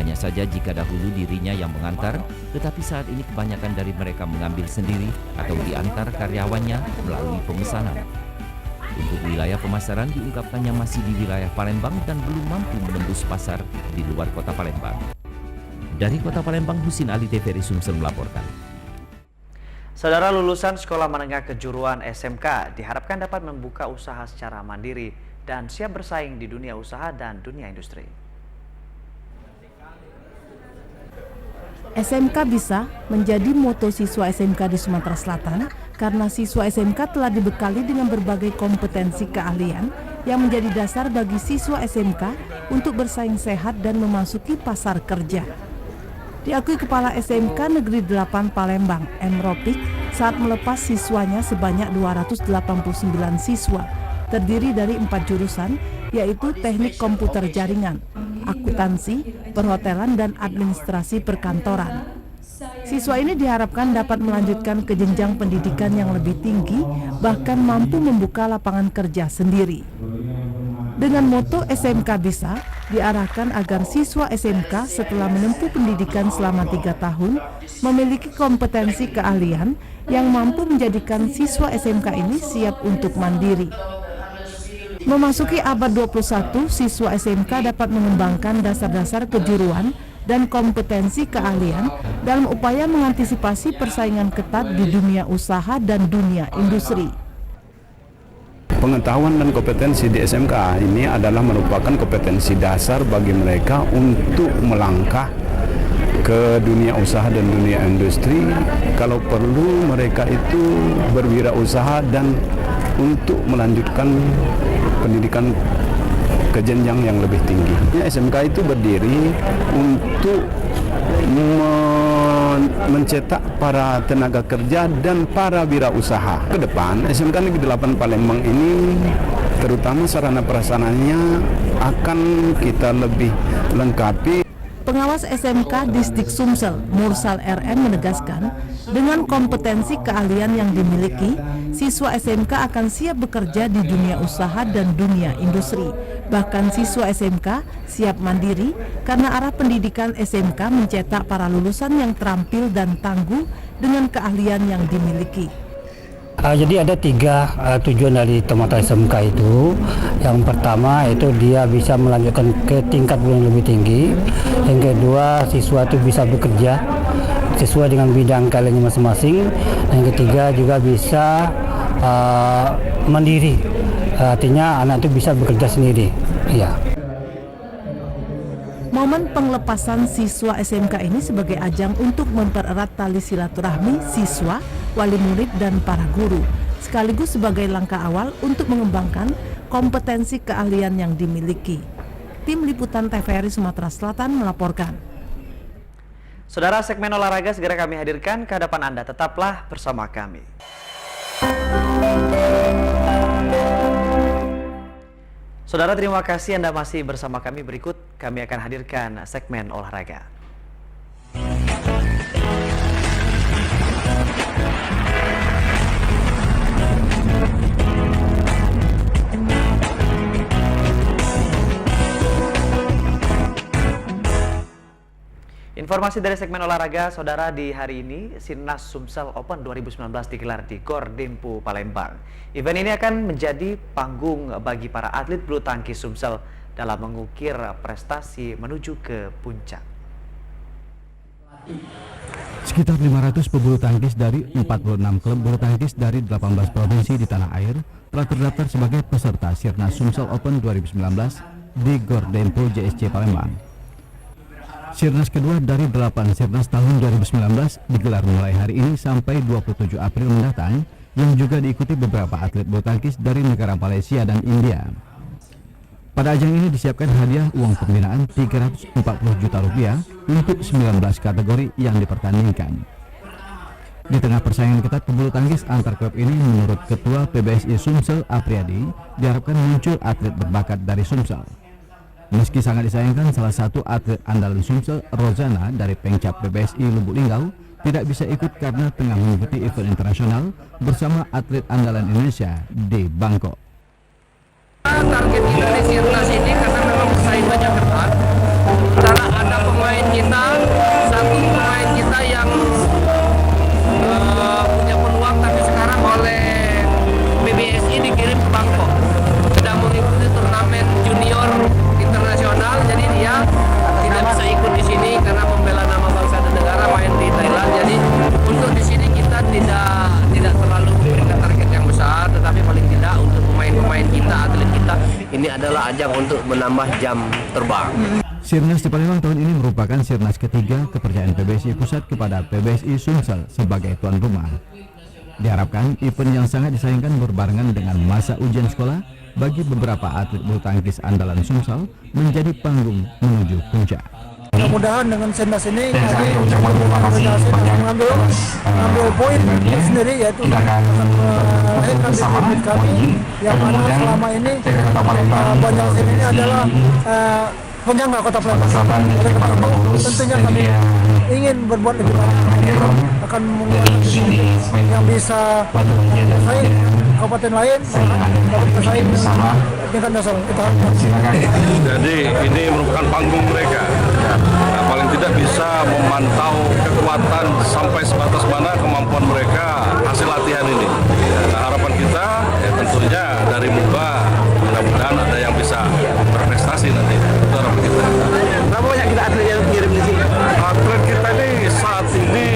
Hanya saja jika dahulu dirinya yang mengantar, tetapi saat ini kebanyakan dari mereka mengambil sendiri atau diantar karyawannya melalui pemesanan. Untuk wilayah pemasaran diungkapkannya masih di wilayah Palembang dan belum mampu menembus pasar di luar kota Palembang. Dari kota Palembang, Husin Ali, TVRI Sumsel melaporkan. Saudara lulusan Sekolah Menengah Kejuruan SMK diharapkan dapat membuka usaha secara mandiri dan siap bersaing di dunia usaha dan dunia industri. SMK bisa menjadi moto siswa SMK di Sumatera Selatan karena siswa SMK telah dibekali dengan berbagai kompetensi keahlian yang menjadi dasar bagi siswa SMK untuk bersaing sehat dan memasuki pasar kerja. Diakui Kepala SMK Negeri 8 Palembang, M. Ropik, saat melepas siswanya sebanyak 289 siswa, terdiri dari 4 jurusan, yaitu Teknik Komputer Jaringan, Akuntansi, Perhotelan, dan Administrasi Perkantoran. Siswa ini diharapkan dapat melanjutkan ke jenjang pendidikan yang lebih tinggi, bahkan mampu membuka lapangan kerja sendiri. Dengan moto SMK Bisa, diarahkan agar siswa SMK setelah menempuh pendidikan selama 3 tahun memiliki kompetensi keahlian yang mampu menjadikan siswa SMK ini siap untuk mandiri. Memasuki abad 21, siswa SMK dapat mengembangkan dasar-dasar kejuruan dan kompetensi keahlian dalam upaya mengantisipasi persaingan ketat di dunia usaha dan dunia industri. Pengetahuan dan kompetensi di SMK ini adalah merupakan kompetensi dasar bagi mereka untuk melangkah ke dunia usaha dan dunia industri. Kalau perlu mereka itu berwirausaha dan untuk melanjutkan pendidikan ke jenjang yang lebih tinggi. SMK itu berdiri untuk mencetak para tenaga kerja dan para wirausaha. Ke depan, SMK Negeri 8 Palembang ini terutama sarana prasarananya akan kita lebih lengkapi. Pengawas SMK Distrik Sumsel, Mursal RM menegaskan, dengan kompetensi keahlian yang dimiliki, siswa SMK akan siap bekerja di dunia usaha dan dunia industri. Bahkan siswa SMK siap mandiri karena arah pendidikan SMK mencetak para lulusan yang terampil dan tangguh dengan keahlian yang dimiliki. Jadi ada 3 tujuan dari Tomata SMK itu. Yang pertama itu dia bisa melanjutkan ke tingkat yang lebih tinggi. Yang kedua, siswa itu bisa bekerja sesuai dengan bidang keahliannya masing-masing. Yang ketiga juga bisa mandiri. Artinya anak itu bisa bekerja sendiri. Iya. Momen penglepasan siswa SMK ini sebagai ajang untuk mempererat tali silaturahmi siswa, wali murid, dan para guru, sekaligus sebagai langkah awal untuk mengembangkan kompetensi keahlian yang dimiliki. Tim Liputan TVRI Sumatera Selatan melaporkan. Saudara, segmen olahraga segera kami hadirkan ke hadapan Anda. Tetaplah bersama kami. Saudara, terima kasih Anda masih bersama kami. Berikut kami akan hadirkan segmen olahraga. Informasi dari segmen olahraga, saudara, di hari ini Sirnas Sumsel Open 2019 digelar di Gor Dempo, Palembang. Event ini akan menjadi panggung bagi para atlet bulu tangkis Sumsel dalam mengukir prestasi menuju ke puncak. Sekitar 500 pebulu tangkis dari 46 klub bulu tangkis dari 18 provinsi di tanah air telah terdaftar sebagai peserta Sirnas Sumsel Open 2019 di Gor Dempo JSC Palembang. Sirnas kedua dari 8 Sirnas tahun 2019 digelar mulai hari ini sampai 27 April mendatang, yang juga diikuti beberapa atlet bulu tangkis dari negara Malaysia dan India. Pada ajang ini disiapkan hadiah uang pembinaan 340 juta rupiah untuk 19 kategori yang dipertandingkan. Di tengah persaingan ketat pebulu tangkis antar klub ini, menurut Ketua PBSI Sumsel Apriyadi, diharapkan muncul atlet berbakat dari Sumsel. Meski sangat disayangkan salah satu atlet andalan Sumsel, Rozana dari Pengcap PBSI Lubuk Linggau, tidak bisa ikut karena tengah mengikuti event internasional bersama atlet andalan Indonesia di Bangkok. Target kita di Sirnas ini karena memang persaingannya ketat. Karena ada pemain kita, satu pemain kita yang punya peluang tapi sekarang oleh PBSI dikirim ke Bangkok. Sedang mengikuti turnamen junior internasional, jadi dia tidak bisa ikut di sini karena membela nama bangsa dan negara, main di Thailand. Jadi untuk di sini kita tidak terlalu memberikan target yang besar, tetapi paling tidak untuk pemain-pemain kita, atlet kita, ini adalah ajang untuk menambah jam terbang. Sirnas di Palembang tahun ini merupakan Sirnas ketiga kepercayaan PBSI Pusat kepada PBSI Sumsel sebagai tuan rumah. Diharapkan event yang sangat disayangkan berbarengan dengan masa ujian sekolah bagi beberapa atlet bulu tangkis andalan Sumsel menjadi panggung menuju puncak. Mudah-mudahan dengan Sirnas ini kami mengambil poin sendiri, yaitu akan melahirkan di kami yang mana selama ini banyak ini adalah penyangga Kota Palembang. Tentunya kami ingin berbuat lebih banyak, akan membuat yang bisa bersaing kabupaten lain, dapat bersaing tingkat nasional. Jadi ini merupakan panggung mereka. Nah, paling tidak bisa memantau kekuatan sampai sebatas mana kemampuan mereka hasil latihan ini. Nah, harapan kita tentunya dari MUBA mudah-mudahan ada yang bisa berprestasi nanti. Itu harapan kita. Berapa banyak kita atlet yang kirim di sini? Atlet kita ini saat ini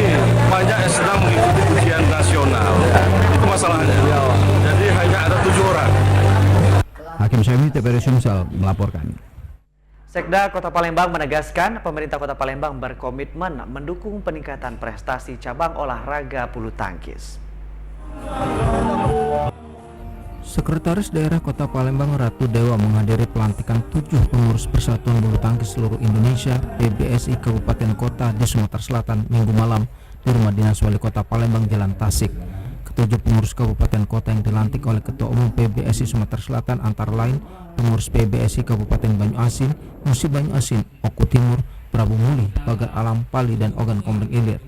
banyak yang sedang mengikuti ujian nasional. Itu masalahnya. Jadi hanya ada 7 orang. Hakim Syami, TVRI Sumsel melaporkan. Sekda Kota Palembang menegaskan pemerintah Kota Palembang berkomitmen mendukung peningkatan prestasi cabang olahraga bulu tangkis. Sekretaris Daerah Kota Palembang Ratu Dewa menghadiri pelantikan 7 pengurus Persatuan Bulu Tangkis Seluruh Indonesia PBSI Kabupaten Kota di Sumatera Selatan Minggu malam di Rumah Dinas Wali Kota Palembang, Jalan Tasik. Ketujuh pengurus kabupaten kota yang dilantik oleh Ketua Umum PBSI Sumatera Selatan antara lain pengurus PBSI Kabupaten Banyuasin, Musi Banyuasin, Oku Timur, Prabu Muli, Pagar Alam, Pali, dan Ogan Komering Ilir.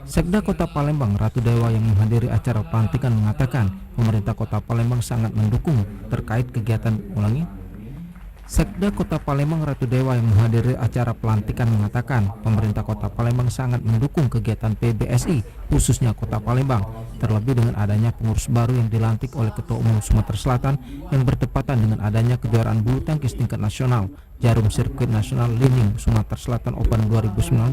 Sekda Kota Palembang Ratu Dewa yang menghadiri acara pelantikan mengatakan pemerintah Kota Palembang sangat mendukung terkait kegiatan Sekda Kota Palembang Ratu Dewa yang menghadiri acara pelantikan mengatakan pemerintah Kota Palembang sangat mendukung kegiatan PBSI khususnya Kota Palembang, terlebih dengan adanya pengurus baru yang dilantik oleh Ketua Umum Sumatera Selatan yang bertepatan dengan adanya kejuaraan bulu tangkis tingkat nasional Jarum Sirkuit Nasional Lining Sumatera Selatan Open 2019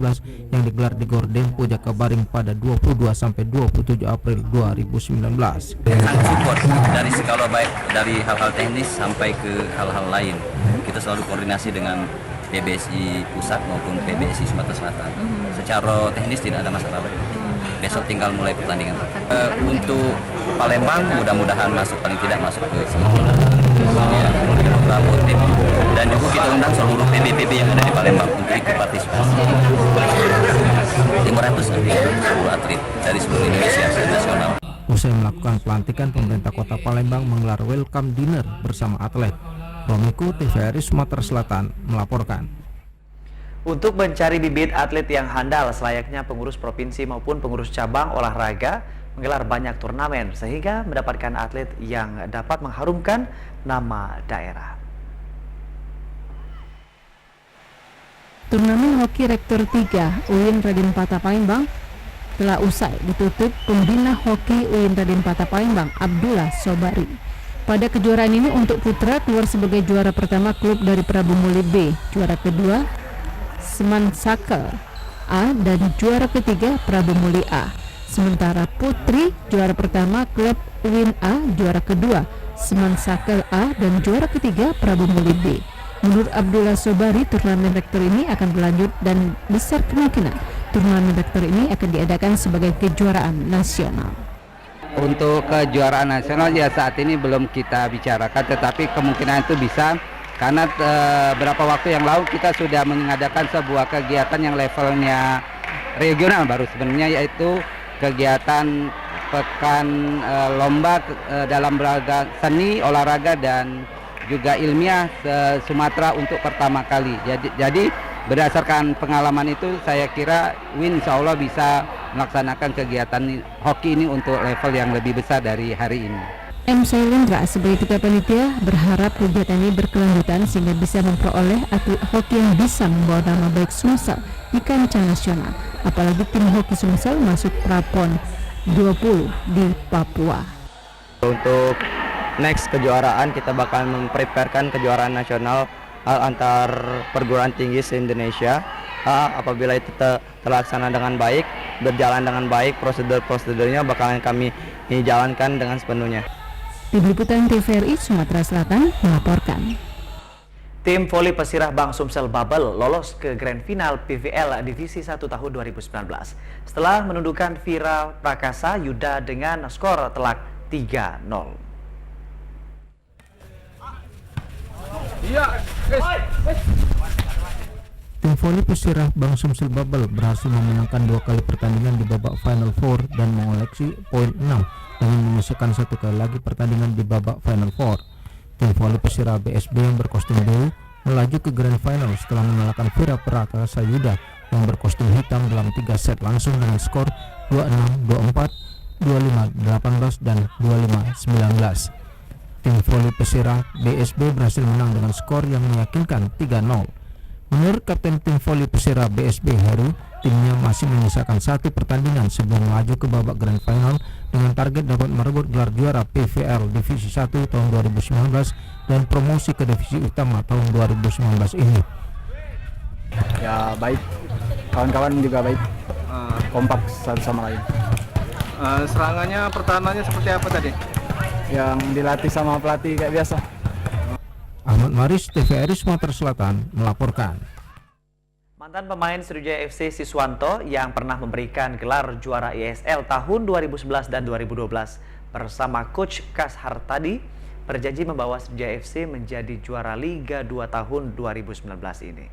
yang digelar di Gor Dempo Jakabaring pada 22 sampai 27 April 2019. Support dari segala baik dari hal-hal teknis sampai ke hal-hal lain. Kita selalu koordinasi dengan PBSI Pusat maupun PBSI Sumatera Selatan. Secara teknis tidak ada masalah. Besok tinggal mulai pertandingan. Untuk Palembang mudah-mudahan masuk, paling tidak masuk ke semifinal. Ya, beberapa tim dan juga kita undang seluruh PB-PB yang ada di Palembang untuk ikut partisipasi. 510 atlet dari seluruh Indonesia nasional. Usai melakukan pelantikan, pemerintah Kota Palembang menggelar welcome dinner bersama atlet. Romiku, TVRI Sumatera Selatan melaporkan. Untuk mencari bibit atlet yang handal, selayaknya pengurus provinsi maupun pengurus cabang olahraga menggelar banyak turnamen sehingga mendapatkan atlet yang dapat mengharumkan nama daerah. Turnamen hoki Rektor 3 UIN Raden Patah Palembang telah usai ditutup pembina hoki UIN Raden Patah Palembang Abdullah Sobari. Pada kejuaraan ini untuk putra keluar sebagai juara pertama klub dari Prabu Muli B, juara kedua Seman Sakel A, dan juara ketiga Prabu Muli A. Sementara putri juara pertama klub UIN A, juara kedua Seman Sakel A, dan juara ketiga Prabu Muli B. Menurut Abdullah Sobari, turnamen rektor ini akan berlanjut dan besar kemungkinan turnamen rektor ini akan diadakan sebagai kejuaraan nasional. Untuk kejuaraan nasional ya saat ini belum kita bicarakan, tetapi kemungkinan itu bisa karena beberapa waktu yang lalu kita sudah mengadakan sebuah kegiatan yang levelnya regional baru sebenarnya, yaitu kegiatan pekan lomba dalam beragam seni, olahraga dan juga ilmiah Sumatera untuk pertama kali. Jadi berdasarkan pengalaman itu saya kira UIN insya Allah bisa melaksanakan kegiatan hoki ini untuk level yang lebih besar dari hari ini. M. Sailendra sebagai ketua panitia berharap kegiatan ini berkelanjutan sehingga bisa memperoleh atlet hoki yang bisa membawa nama baik Sumsel di kancah nasional. Apalagi tim hoki Sumsel masuk Prapon 20 di Papua. Untuk next kejuaraan kita bakal mempreparekan kejuaraan nasional antar perguruan tinggi se-Indonesia. Apabila itu terlaksana dengan baik, berjalan dengan baik, prosedur-prosedurnya bakalan kami jalankan dengan sepenuhnya. Tim Liputan TVRI Sumatera Selatan melaporkan. Tim voli pesirah Bank Sumsel Babel lolos ke Grand Final PVL Divisi 1 tahun 2019 setelah menundukkan Vira Prakasa Yuda dengan skor telak 3-0. Tim voli pesirah Bank Sumsel Babel berhasil memenangkan 2 kali pertandingan di babak Final Four dan mengoleksi poin 6 dengan menyelesaikan 1 kali lagi pertandingan di babak Final Four. Tim voli pesirah BSB yang berkostum biru melaju ke Grand Final setelah mengalahkan Vira Prakasa Yuda yang berkostum hitam dalam 3 set langsung dengan skor 26, 24, 25, 18, dan 25, 19. Tim voli pesirah BSB berhasil menang dengan skor yang meyakinkan 3-0. Menurut Kapten tim voli pesirah BSB Heru, timnya masih menyisakan 1 pertandingan sebelum melaju ke babak Grand Final dengan target dapat merebut gelar juara PVL Divisi 1 tahun 2019 dan promosi ke Divisi Utama tahun 2019 ini. Ya baik, kawan-kawan juga baik, kompak satu sama lain. Serangannya, pertahanannya seperti apa tadi? Yang dilatih sama pelatih kayak biasa. Ahmad Maris, TVRI Sumatera Selatan melaporkan. Mantan pemain Sriwijaya FC Siswanto yang pernah memberikan gelar juara ISL tahun 2011 dan 2012 bersama Coach Kas Hartadi berjanji membawa Sriwijaya FC menjadi juara Liga 2 tahun 2019 ini.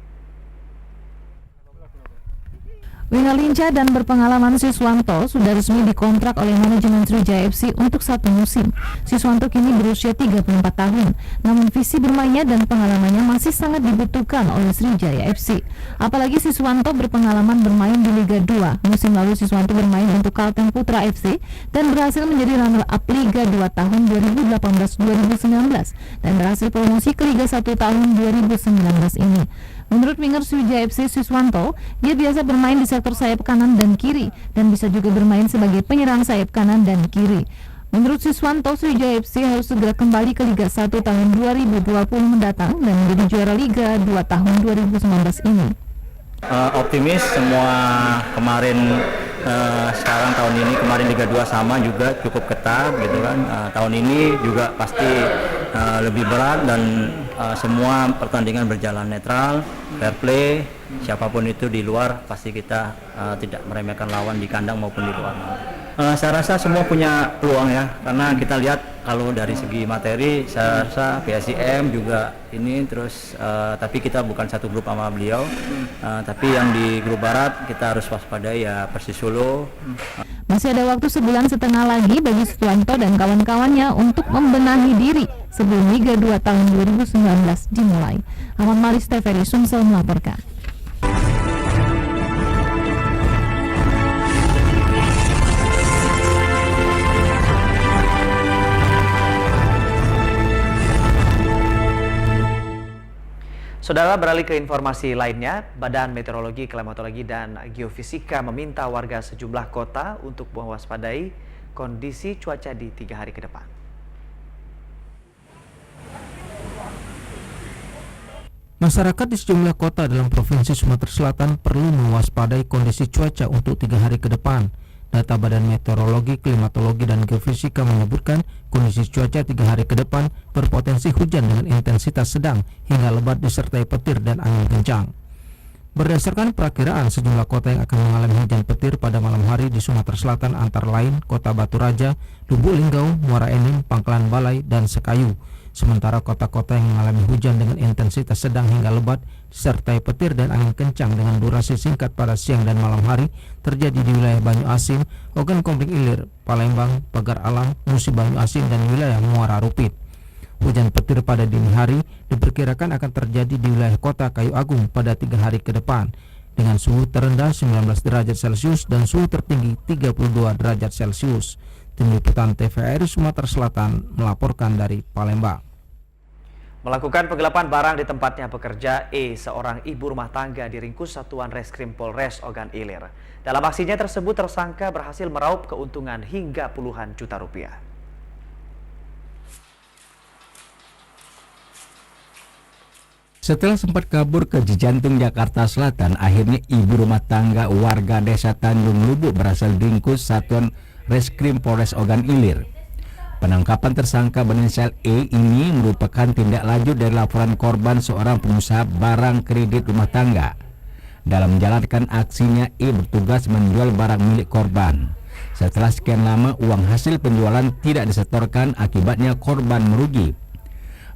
Winner lincah dan berpengalaman Siswanto sudah resmi dikontrak oleh manajemen Sriwijaya FC untuk 1 musim. Siswanto kini berusia 34 tahun, namun visi bermainnya dan pengalamannya masih sangat dibutuhkan oleh Sriwijaya FC. Apalagi Siswanto berpengalaman bermain di Liga 2. Musim lalu Siswanto bermain untuk Kalteng Putra FC dan berhasil menjadi runner-up Liga 2 tahun 2018-2019 dan berhasil promosi ke Liga 1 tahun 2019 ini. Menurut winger Sriwijaya FC Siswanto, dia biasa bermain di sektor sayap kanan dan kiri dan bisa juga bermain sebagai penyerang sayap kanan dan kiri. Menurut Siswanto, Sriwijaya FC harus segera kembali ke Liga 1 tahun 2020 mendatang dan menjadi juara Liga 2 tahun 2019 ini. Optimis semua kemarin, sekarang tahun ini kemarin Liga 2 sama juga cukup ketat gitu kan. Tahun ini juga pasti lebih berat dan semua pertandingan berjalan netral, fair play, siapapun itu di luar pasti kita tidak meremehkan lawan di kandang maupun di luar. Saya rasa semua punya peluang ya, karena kita lihat kalau dari segi materi saya rasa PSIM juga ini terus, tapi kita bukan satu grup sama beliau, tapi yang di grup barat kita harus waspadai ya Persis Solo. Masih ada waktu sebulan setengah lagi bagi Suwanto dan kawan-kawannya untuk membenahi diri sebelum Liga 2 tahun 2019 dimulai. Ahmad Maris, TVRI Sumsel melaporkan. Saudara, beralih ke informasi lainnya, Badan Meteorologi, Klimatologi, dan Geofisika meminta warga sejumlah kota untuk mewaspadai kondisi cuaca di 3 hari ke depan. Masyarakat di sejumlah kota dalam Provinsi Sumatera Selatan perlu mewaspadai kondisi cuaca untuk 3 hari ke depan. Data Badan Meteorologi, Klimatologi, dan Geofisika menyebutkan kondisi cuaca 3 hari ke depan berpotensi hujan dengan intensitas sedang hingga lebat disertai petir dan angin kencang. Berdasarkan perakiraan, sejumlah kota yang akan mengalami hujan petir pada malam hari di Sumatera Selatan antara lain Kota Batu Raja, Lubuk Linggau, Muara Enim, Pangkalan Balai, dan Sekayu. Sementara kota-kota yang mengalami hujan dengan intensitas sedang hingga lebat disertai petir dan angin kencang dengan durasi singkat pada siang dan malam hari terjadi di wilayah Banyu Asin, Ogan Komering Ilir, Palembang, Pagar Alam, Musi Banyu Asin, dan wilayah Muara Rupit. Hujan petir pada dini hari diperkirakan akan terjadi di wilayah Kota Kayu Agung pada 3 hari ke depan dengan suhu terendah 19 derajat Celcius dan suhu tertinggi 32 derajat Celcius. Tim Liputan TVRI Sumatera Selatan melaporkan dari Palembang. Melakukan penggelapan barang di tempatnya bekerja, seorang ibu rumah tangga diringkus Satuan Reskrim Polres Ogan Ilir. Dalam aksinya tersebut, tersangka berhasil meraup keuntungan hingga puluhan juta rupiah. Setelah sempat kabur ke Cijantung, Jakarta Selatan, akhirnya ibu rumah tangga warga desa Tanjung Lubuk berhasil diringkus Satuan Reskrim Polres Ogan Ilir. Penangkapan tersangka berinisial E ini merupakan tindak lanjut dari laporan korban seorang pengusaha barang kredit rumah tangga. Dalam menjalankan aksinya, E bertugas menjual barang milik korban. Setelah sekian lama, uang hasil penjualan tidak disetorkan, akibatnya korban merugi.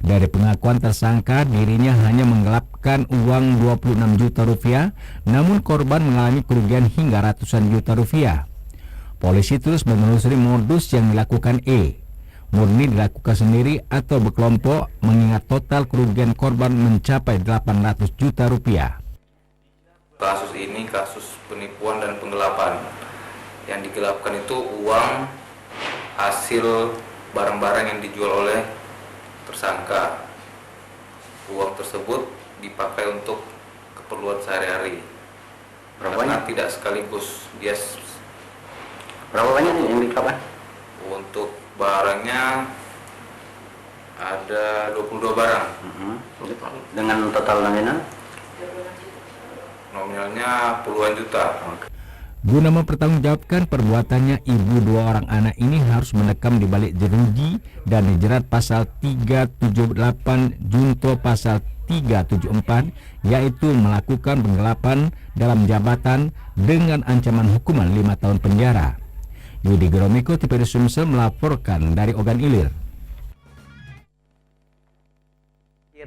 Dari pengakuan tersangka, dirinya hanya menggelapkan uang 26 juta rupiah, namun korban mengalami kerugian hingga ratusan juta rupiah. Polisi terus menelusuri modus yang dilakukan E. Murni dilakukan sendiri atau berkelompok, mengingat total kerugian korban mencapai 800 juta rupiah. Kasus ini kasus penipuan dan penggelapan. Yang digelapkan itu uang hasil barang-barang yang dijual oleh tersangka. Uang tersebut dipakai untuk keperluan sehari-hari. Karena tidak sekaligus. Dia berapa banyak yang digelapkan? Untuk barangnya ada 22 barang. Dengan total nominal? Nominalnya puluhan juta. Guna mempertanggungjawabkan perbuatannya, ibu 2 orang anak ini harus mendekam di balik jeruji dan dijerat pasal 378 junto pasal 374, yaitu melakukan penggelapan dalam jabatan dengan ancaman hukuman 5 tahun penjara. Yudi Gromiko, TVRI Sumsel melaporkan dari Ogan Ilir.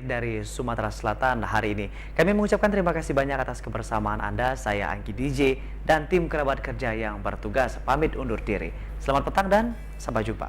Dari Sumatera Selatan hari ini, kami mengucapkan terima kasih banyak atas kebersamaan Anda. Saya Anggi DJ dan tim kerabat kerja yang bertugas pamit undur diri. Selamat petang dan sampai jumpa.